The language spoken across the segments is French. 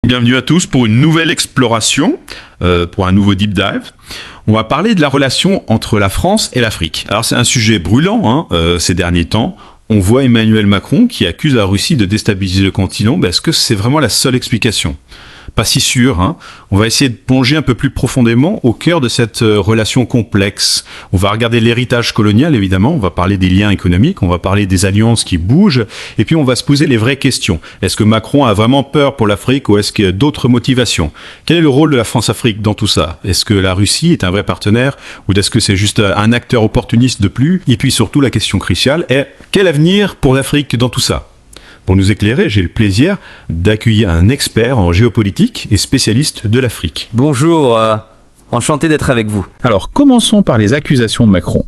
Bienvenue à tous pour une nouvelle exploration, pour un nouveau deep dive. On va parler de la relation entre la France et l'Afrique. Alors c'est un sujet brûlant ces derniers temps. On voit Emmanuel Macron qui accuse la Russie de déstabiliser le continent. Est-ce que c'est vraiment la seule explication ? Pas si sûr. On va essayer de plonger un peu plus profondément au cœur de cette relation complexe. On va regarder l'héritage colonial, évidemment. On va parler des liens économiques. On va parler des alliances qui bougent. Et puis, on va se poser les vraies questions. Est-ce que Macron a vraiment peur pour l'Afrique ou est-ce qu'il y a d'autres motivations ? Quel est le rôle de la France-Afrique dans tout ça ? Est-ce que la Russie est un vrai partenaire ou est-ce que c'est juste un acteur opportuniste de plus ? Et puis, surtout, la question cruciale est quel avenir pour l'Afrique dans tout ça ? Pour nous éclairer, j'ai le plaisir d'accueillir un expert en géopolitique et spécialiste de l'Afrique. Bonjour, enchanté d'être avec vous. Alors, commençons par les accusations de Macron.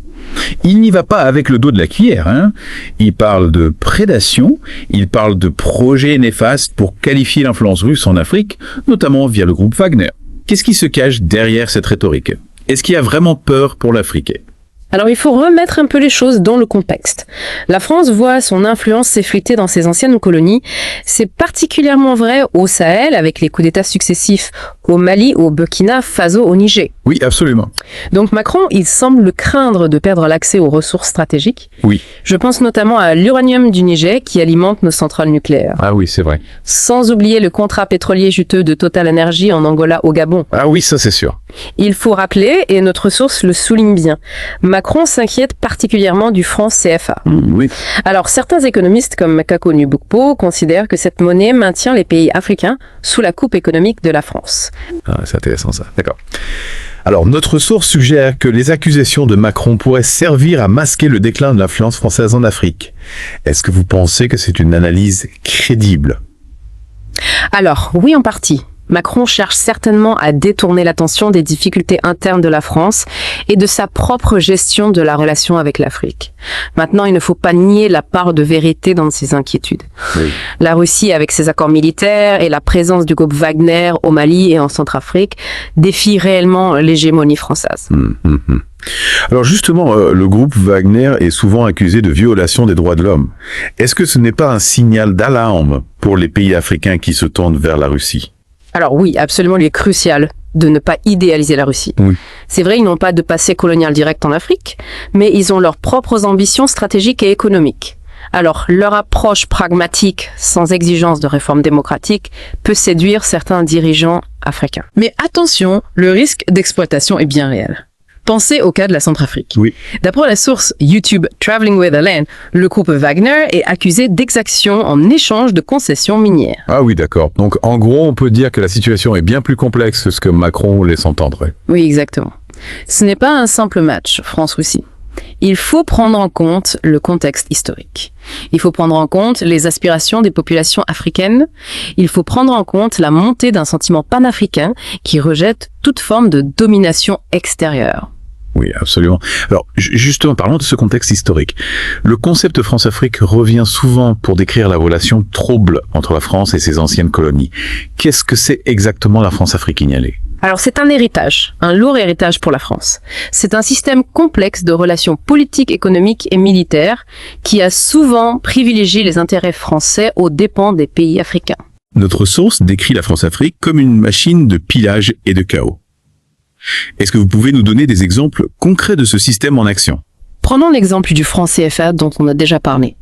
Il n'y va pas avec le dos de la cuillère. Il parle de prédation, il parle de projets néfastes pour qualifier l'influence russe en Afrique, notamment via le groupe Wagner. Qu'est-ce qui se cache derrière cette rhétorique ? Est-ce qu'il y a vraiment peur pour l'Afrique ? Alors il faut remettre un peu les choses dans le contexte. La France voit son influence s'effriter dans ses anciennes colonies. C'est particulièrement vrai au Sahel, avec les coups d'État successifs au Mali, au Burkina Faso, au Niger. Oui, absolument. Donc Macron, il semble craindre de perdre l'accès aux ressources stratégiques. Oui. Je pense notamment à l'uranium du Niger qui alimente nos centrales nucléaires. Ah oui, c'est vrai. Sans oublier le contrat pétrolier juteux de Total Energy en Angola au Gabon. Ah oui, ça c'est sûr. Il faut rappeler, et notre source le souligne bien, Macron s'inquiète particulièrement du franc CFA. Oui. Alors, certains économistes comme Makako Nubukpo considèrent que cette monnaie maintient les pays africains sous la coupe économique de la France. Ah, c'est intéressant ça. D'accord. Alors, notre source suggère que les accusations de Macron pourraient servir à masquer le déclin de l'influence française en Afrique. Est-ce que vous pensez que c'est une analyse crédible ? Alors, oui, en partie. Macron cherche certainement à détourner l'attention des difficultés internes de la France et de sa propre gestion de la relation avec l'Afrique. Maintenant, il ne faut pas nier la part de vérité dans ses inquiétudes. Oui. La Russie, avec ses accords militaires et la présence du groupe Wagner au Mali et en Centrafrique, défie réellement l'hégémonie française. Alors justement, le groupe Wagner est souvent accusé de violation des droits de l'homme. Est-ce que ce n'est pas un signal d'alarme pour les pays africains qui se tournent vers la Russie ? Alors oui, absolument, il est crucial de ne pas idéaliser la Russie. Oui. C'est vrai, ils n'ont pas de passé colonial direct en Afrique, mais ils ont leurs propres ambitions stratégiques et économiques. Alors, leur approche pragmatique, sans exigence de réforme démocratique, peut séduire certains dirigeants africains. Mais attention, le risque d'exploitation est bien réel. Pensez au cas de la Centrafrique. Oui. D'après la source YouTube Traveling with Alain, le groupe Wagner est accusé d'exactions en échange de concessions minières. Ah oui, d'accord. Donc en gros, on peut dire que la situation est bien plus complexe que ce que Macron laisse entendre. Oui, exactement. Ce n'est pas un simple match, France-Russie. Il faut prendre en compte le contexte historique. Il faut prendre en compte les aspirations des populations africaines. Il faut prendre en compte la montée d'un sentiment panafricain qui rejette toute forme de domination extérieure. Oui, absolument. Alors, justement, parlons de ce contexte historique. Le concept France-Afrique revient souvent pour décrire la relation trouble entre la France et ses anciennes colonies. Qu'est-ce que c'est exactement la France-Afrique signalée ? Alors c'est un héritage, un lourd héritage pour la France. C'est un système complexe de relations politiques, économiques et militaires qui a souvent privilégié les intérêts français aux dépens des pays africains. Notre source décrit la France-Afrique comme une machine de pillage et de chaos. Est-ce que vous pouvez nous donner des exemples concrets de ce système en action ? Prenons l'exemple du franc CFA dont on a déjà parlé.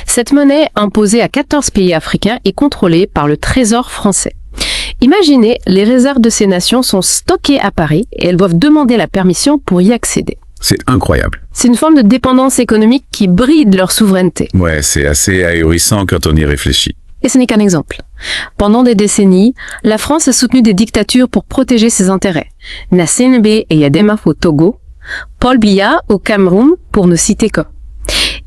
Cette monnaie imposée à 14 pays africains est contrôlée par le Trésor français. Imaginez, les réserves de ces nations sont stockées à Paris et elles doivent demander la permission pour y accéder. C'est incroyable. C'est une forme de dépendance économique qui bride leur souveraineté. Ouais, c'est assez ahurissant quand on y réfléchit. Et ce n'est qu'un exemple. Pendant des décennies, la France a soutenu des dictatures pour protéger ses intérêts. Gnassingbé et Yadema au Togo, Paul Biya au Cameroun, pour ne citer que.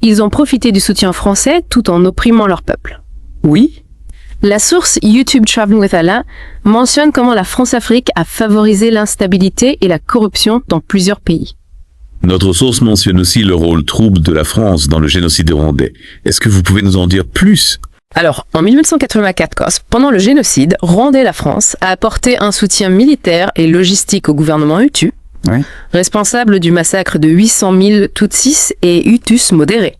Ils ont profité du soutien français tout en opprimant leur peuple. Oui. La source YouTube Traveling with Alain mentionne comment la France-Afrique a favorisé l'instabilité et la corruption dans plusieurs pays. Notre source mentionne aussi le rôle trouble de la France dans le génocide rwandais. Est-ce que vous pouvez nous en dire plus ? Alors, en 1984, pendant le génocide, rwandais, la France a apporté un soutien militaire et logistique au gouvernement Hutu, responsable du massacre de 800 000 Tutsis et Hutus modérés.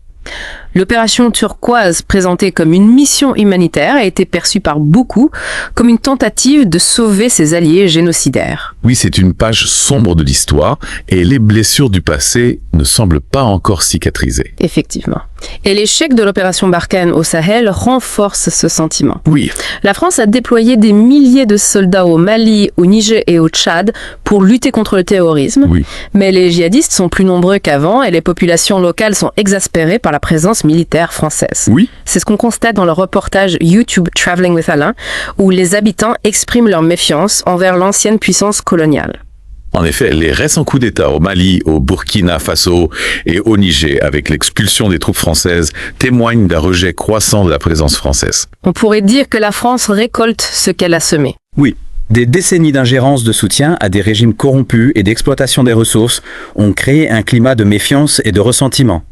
L'opération turquoise, présentée comme une mission humanitaire, a été perçue par beaucoup comme une tentative de sauver ses alliés génocidaires. Oui, c'est une page sombre de l'histoire et les blessures du passé ne semblent pas encore cicatrisées. Effectivement. Et l'échec de l'opération Barkhane au Sahel renforce ce sentiment. Oui, La France a déployé des milliers de soldats au Mali, au Niger et au Tchad pour lutter contre le terrorisme. oui. Mais les djihadistes sont plus nombreux qu'avant et les populations locales sont exaspérées par la présence militaire française. Oui. C'est ce qu'on constate dans le reportage YouTube Traveling with Alain, où les habitants expriment leur méfiance envers l'ancienne puissance coloniale. En effet, les récents coups d'État au Mali, au Burkina Faso et au Niger, avec l'expulsion des troupes françaises, témoignent d'un rejet croissant de la présence française. On pourrait dire que la France récolte ce qu'elle a semé. Oui, des décennies d'ingérence de soutien à des régimes corrompus et d'exploitation des ressources ont créé un climat de méfiance et de ressentiment.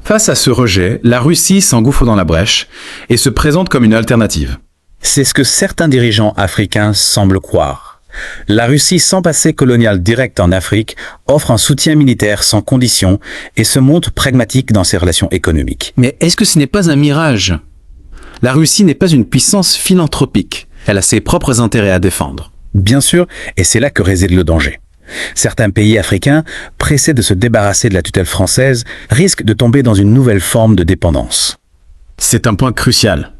Face à ce rejet, la Russie s'engouffre dans la brèche et se présente comme une alternative. C'est ce que certains dirigeants africains semblent croire. La Russie, sans passé colonial direct en Afrique, offre un soutien militaire sans condition et se montre pragmatique dans ses relations économiques. Mais est-ce que ce n'est pas un mirage? La Russie n'est pas une puissance philanthropique. Elle a ses propres intérêts à défendre. Bien sûr, et c'est là que réside le danger. Certains pays africains, pressés de se débarrasser de la tutelle française, risquent de tomber dans une nouvelle forme de dépendance. C'est un point crucial.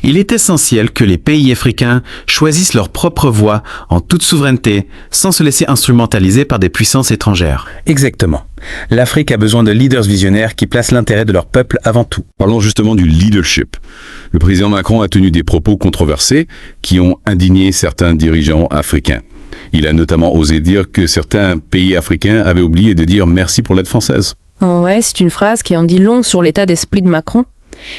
Il est essentiel que les pays africains choisissent leur propre voie en toute souveraineté, sans se laisser instrumentaliser par des puissances étrangères. Exactement. L'Afrique a besoin de leaders visionnaires qui placent l'intérêt de leur peuple avant tout. Parlons justement du leadership. Le président Macron a tenu des propos controversés qui ont indigné certains dirigeants africains. Il a notamment osé dire que certains pays africains avaient oublié de dire merci pour l'aide française. Ouais, c'est une phrase qui en dit long sur l'état d'esprit de Macron.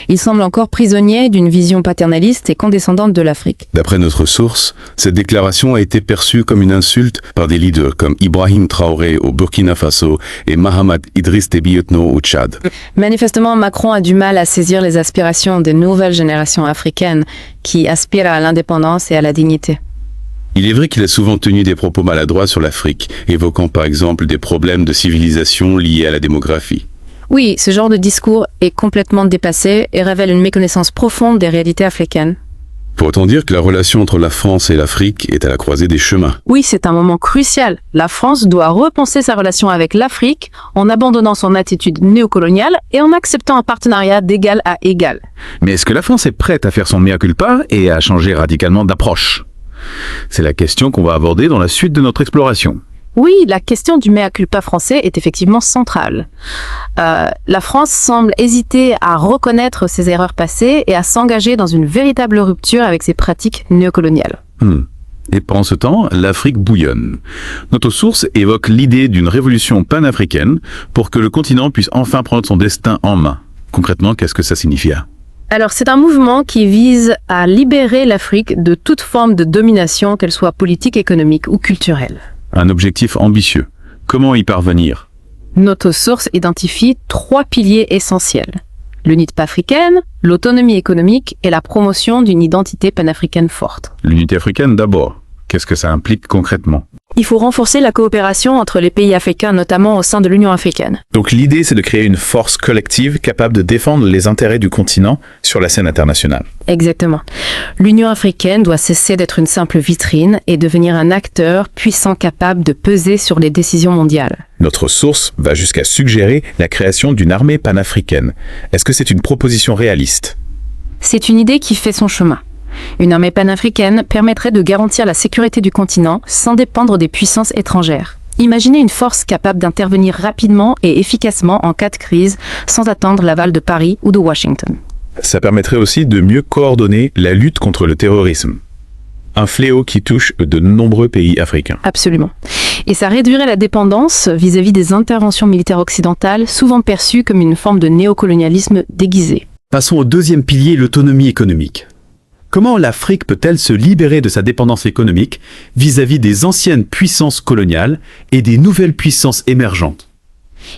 Il semble encore prisonnier d'une vision paternaliste et condescendante de l'Afrique. D'après notre source, cette déclaration a été perçue comme une insulte par des leaders comme Ibrahim Traoré au Burkina Faso et Mahamat Idriss Déby Itno au Tchad. Manifestement, Macron a du mal à saisir les aspirations des nouvelles générations africaines qui aspirent à l'indépendance et à la dignité. Il est vrai qu'il a souvent tenu des propos maladroits sur l'Afrique, évoquant par exemple des problèmes de civilisation liés à la démographie. Oui, ce genre de discours est complètement dépassé et révèle une méconnaissance profonde des réalités africaines. Pourrait-on dire que la relation entre la France et l'Afrique est à la croisée des chemins? Oui, c'est un moment crucial. La France doit repenser sa relation avec l'Afrique en abandonnant son attitude néocoloniale et en acceptant un partenariat d'égal à égal. Mais est-ce que la France est prête à faire son mea culpa et à changer radicalement d'approche? C'est la question qu'on va aborder dans la suite de notre exploration. Oui, la question du mea culpa français est effectivement centrale. La France semble hésiter à reconnaître ses erreurs passées et à s'engager dans une véritable rupture avec ses pratiques néocoloniales. Et pendant ce temps, l'Afrique bouillonne. Notre source évoque l'idée d'une révolution panafricaine pour que le continent puisse enfin prendre son destin en main. Concrètement, qu'est-ce que ça signifie? Alors, c'est un mouvement qui vise à libérer l'Afrique de toute forme de domination, qu'elle soit politique, économique ou culturelle. Un objectif ambitieux. Comment y parvenir? Notre source identifie 3 piliers essentiels. L'unité africaine, l'autonomie économique et la promotion d'une identité panafricaine forte. L'unité africaine d'abord. Qu'est-ce que ça implique concrètement? Il faut renforcer la coopération entre les pays africains, notamment au sein de l'Union africaine. Donc l'idée, c'est de créer une force collective capable de défendre les intérêts du continent sur la scène internationale. Exactement. L'Union africaine doit cesser d'être une simple vitrine et devenir un acteur puissant capable de peser sur les décisions mondiales. Notre source va jusqu'à suggérer la création d'une armée panafricaine. Est-ce que c'est une proposition réaliste? C'est une idée qui fait son chemin. Une armée panafricaine permettrait de garantir la sécurité du continent sans dépendre des puissances étrangères. Imaginez une force capable d'intervenir rapidement et efficacement en cas de crise sans attendre l'aval de Paris ou de Washington. Ça permettrait aussi de mieux coordonner la lutte contre le terrorisme. Un fléau qui touche de nombreux pays africains. Absolument. Et ça réduirait la dépendance vis-à-vis des interventions militaires occidentales, souvent perçues comme une forme de néocolonialisme déguisé. Passons au deuxième pilier, l'autonomie économique. Comment l'Afrique peut-elle se libérer de sa dépendance économique vis-à-vis des anciennes puissances coloniales et des nouvelles puissances émergentes?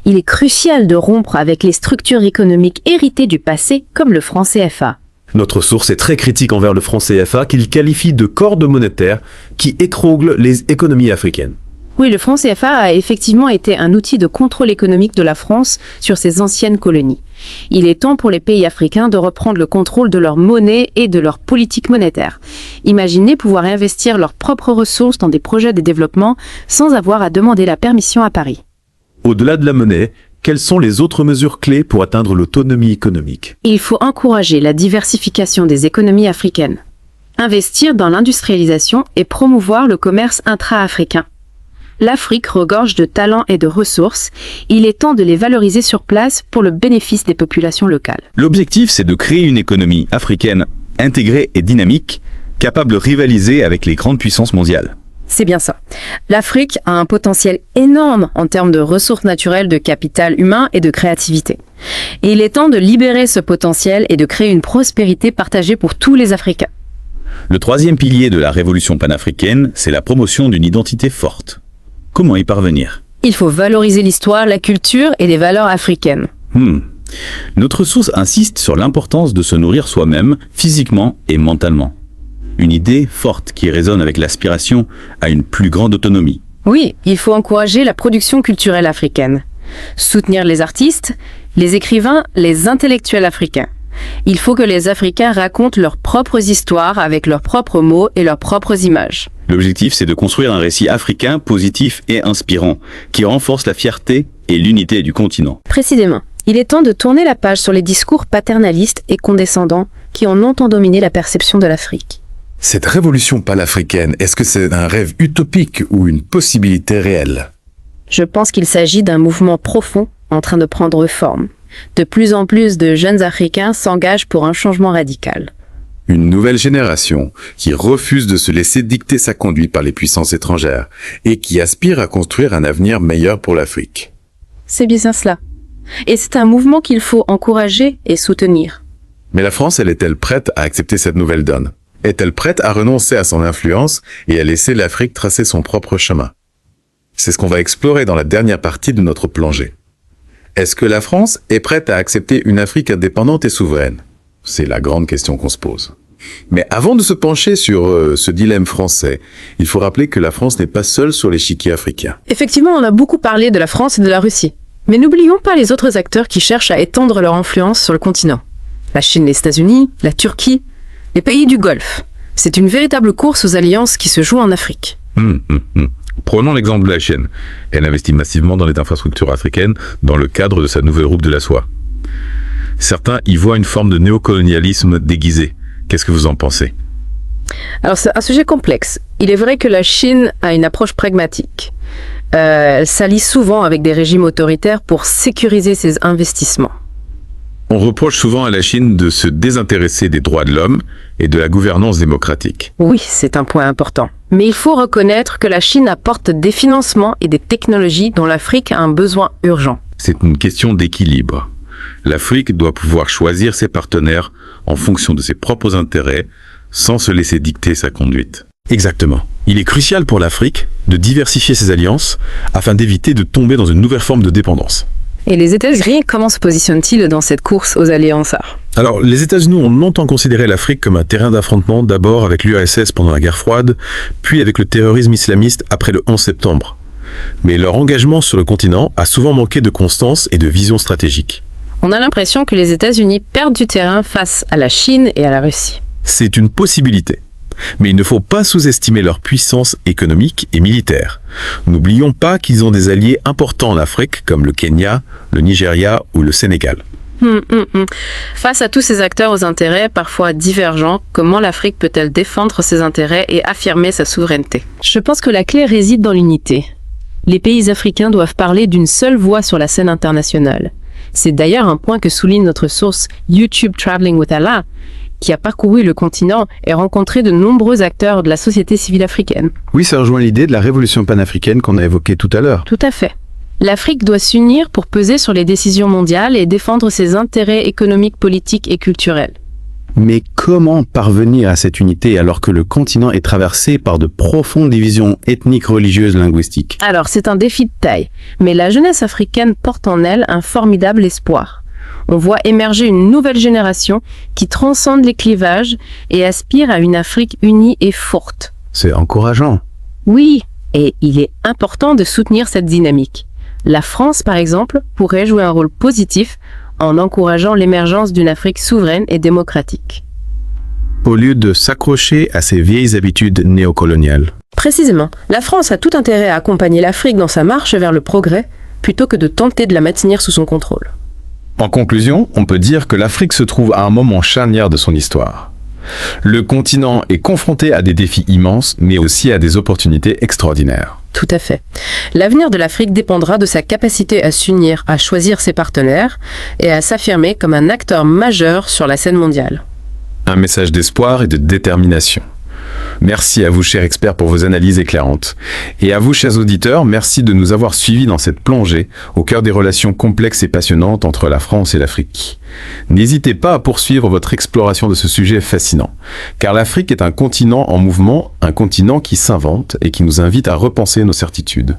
Il est crucial de rompre avec les structures économiques héritées du passé, comme le franc CFA. Notre source est très critique envers le franc CFA qu'il qualifie de corde monétaire qui écrogle les économies africaines. Oui, le franc CFA a effectivement été un outil de contrôle économique de la France sur ses anciennes colonies. Il est temps pour les pays africains de reprendre le contrôle de leur monnaie et de leur politique monétaire. Imaginez pouvoir investir leurs propres ressources dans des projets de développement sans avoir à demander la permission à Paris. Au-delà de la monnaie, quelles sont les autres mesures clés pour atteindre l'autonomie économique? Il faut encourager la diversification des économies africaines, investir dans l'industrialisation et promouvoir le commerce intra-africain. L'Afrique regorge de talents et de ressources. Il est temps de les valoriser sur place pour le bénéfice des populations locales. L'objectif, c'est de créer une économie africaine intégrée et dynamique, capable de rivaliser avec les grandes puissances mondiales. C'est bien ça. L'Afrique a un potentiel énorme en termes de ressources naturelles, de capital humain et de créativité. Et il est temps de libérer ce potentiel et de créer une prospérité partagée pour tous les Africains. Le troisième pilier de la révolution panafricaine, c'est la promotion d'une identité forte. Comment y parvenir? Il faut valoriser l'histoire, la culture et les valeurs africaines. Notre source insiste sur l'importance de se nourrir soi-même, physiquement et mentalement. Une idée forte qui résonne avec l'aspiration à une plus grande autonomie. Oui, il faut encourager la production culturelle africaine. Soutenir les artistes, les écrivains, les intellectuels africains. Il faut que les Africains racontent leurs propres histoires avec leurs propres mots et leurs propres images. L'objectif, c'est de construire un récit africain positif et inspirant, qui renforce la fierté et l'unité du continent. Précisément, il est temps de tourner la page sur les discours paternalistes et condescendants qui ont longtemps dominé la perception de l'Afrique. Cette révolution panafricaine, est-ce que c'est un rêve utopique ou une possibilité réelle? Je pense qu'il s'agit d'un mouvement profond en train de prendre forme. De plus en plus de jeunes Africains s'engagent pour un changement radical. Une nouvelle génération qui refuse de se laisser dicter sa conduite par les puissances étrangères et qui aspire à construire un avenir meilleur pour l'Afrique. C'est bien cela. Et c'est un mouvement qu'il faut encourager et soutenir. Mais la France, elle est-elle prête à accepter cette nouvelle donne? Est-elle prête à renoncer à son influence et à laisser l'Afrique tracer son propre chemin? C'est ce qu'on va explorer dans la dernière partie de notre plongée. Est-ce que la France est prête à accepter une Afrique indépendante et souveraine? C'est la grande question qu'on se pose. Mais avant de se pencher sur ce dilemme français, il faut rappeler que la France n'est pas seule sur l'échiquier africain. Effectivement, on a beaucoup parlé de la France et de la Russie. Mais n'oublions pas les autres acteurs qui cherchent à étendre leur influence sur le continent. La Chine, les États-Unis, la Turquie, les pays du Golfe. C'est une véritable course aux alliances qui se joue en Afrique. Prenons l'exemple de la Chine. Elle investit massivement dans les infrastructures africaines dans le cadre de sa nouvelle route de la soie. Certains y voient une forme de néocolonialisme déguisé. Qu'est-ce que vous en pensez? Alors c'est un sujet complexe. Il est vrai que la Chine a une approche pragmatique. Elle s'allie souvent avec des régimes autoritaires pour sécuriser ses investissements. On reproche souvent à la Chine de se désintéresser des droits de l'homme et de la gouvernance démocratique. Oui, c'est un point important. Mais il faut reconnaître que la Chine apporte des financements et des technologies dont l'Afrique a un besoin urgent. C'est une question d'équilibre. L'Afrique doit pouvoir choisir ses partenaires en fonction de ses propres intérêts, sans se laisser dicter sa conduite. Exactement. Il est crucial pour l'Afrique de diversifier ses alliances afin d'éviter de tomber dans une nouvelle forme de dépendance. Et les États-Unis, comment se positionnent-ils dans cette course aux alliances? Alors, les États-Unis ont longtemps considéré l'Afrique comme un terrain d'affrontement, d'abord avec l'URSS pendant la guerre froide, puis avec le terrorisme islamiste après le 11 septembre. Mais leur engagement sur le continent a souvent manqué de constance et de vision stratégique. On a l'impression que les États-Unis perdent du terrain face à la Chine et à la Russie. C'est une possibilité. Mais il ne faut pas sous-estimer leur puissance économique et militaire. N'oublions pas qu'ils ont des alliés importants en Afrique comme le Kenya, le Nigeria ou le Sénégal. Face à tous ces acteurs aux intérêts parfois divergents, comment l'Afrique peut-elle défendre ses intérêts et affirmer sa souveraineté? Je pense que la clé réside dans l'unité. Les pays africains doivent parler d'une seule voix sur la scène internationale. C'est d'ailleurs un point que souligne notre source YouTube Traveling with Allah, qui a parcouru le continent et rencontré de nombreux acteurs de la société civile africaine. Oui, ça rejoint l'idée de la révolution panafricaine qu'on a évoquée tout à l'heure. Tout à fait. L'Afrique doit s'unir pour peser sur les décisions mondiales et défendre ses intérêts économiques, politiques et culturels. Mais comment parvenir à cette unité alors que le continent est traversé par de profondes divisions ethniques, religieuses, linguistiques? Alors, c'est un défi de taille, mais la jeunesse africaine porte en elle un formidable espoir. On voit émerger une nouvelle génération qui transcende les clivages et aspire à une Afrique unie et forte. C'est encourageant. Oui, et il est important de soutenir cette dynamique. La France, par exemple, pourrait jouer un rôle positif en encourageant l'émergence d'une Afrique souveraine et démocratique. Au lieu de s'accrocher à ses vieilles habitudes néocoloniales. Précisément, la France a tout intérêt à accompagner l'Afrique dans sa marche vers le progrès, plutôt que de tenter de la maintenir sous son contrôle. En conclusion, on peut dire que l'Afrique se trouve à un moment charnière de son histoire. Le continent est confronté à des défis immenses, mais aussi à des opportunités extraordinaires. Tout à fait. L'avenir de l'Afrique dépendra de sa capacité à s'unir, à choisir ses partenaires et à s'affirmer comme un acteur majeur sur la scène mondiale. Un message d'espoir et de détermination. Merci à vous, chers experts, pour vos analyses éclairantes. Et à vous, chers auditeurs, merci de nous avoir suivis dans cette plongée au cœur des relations complexes et passionnantes entre la France et l'Afrique. N'hésitez pas à poursuivre votre exploration de ce sujet fascinant, car l'Afrique est un continent en mouvement, un continent qui s'invente et qui nous invite à repenser nos certitudes.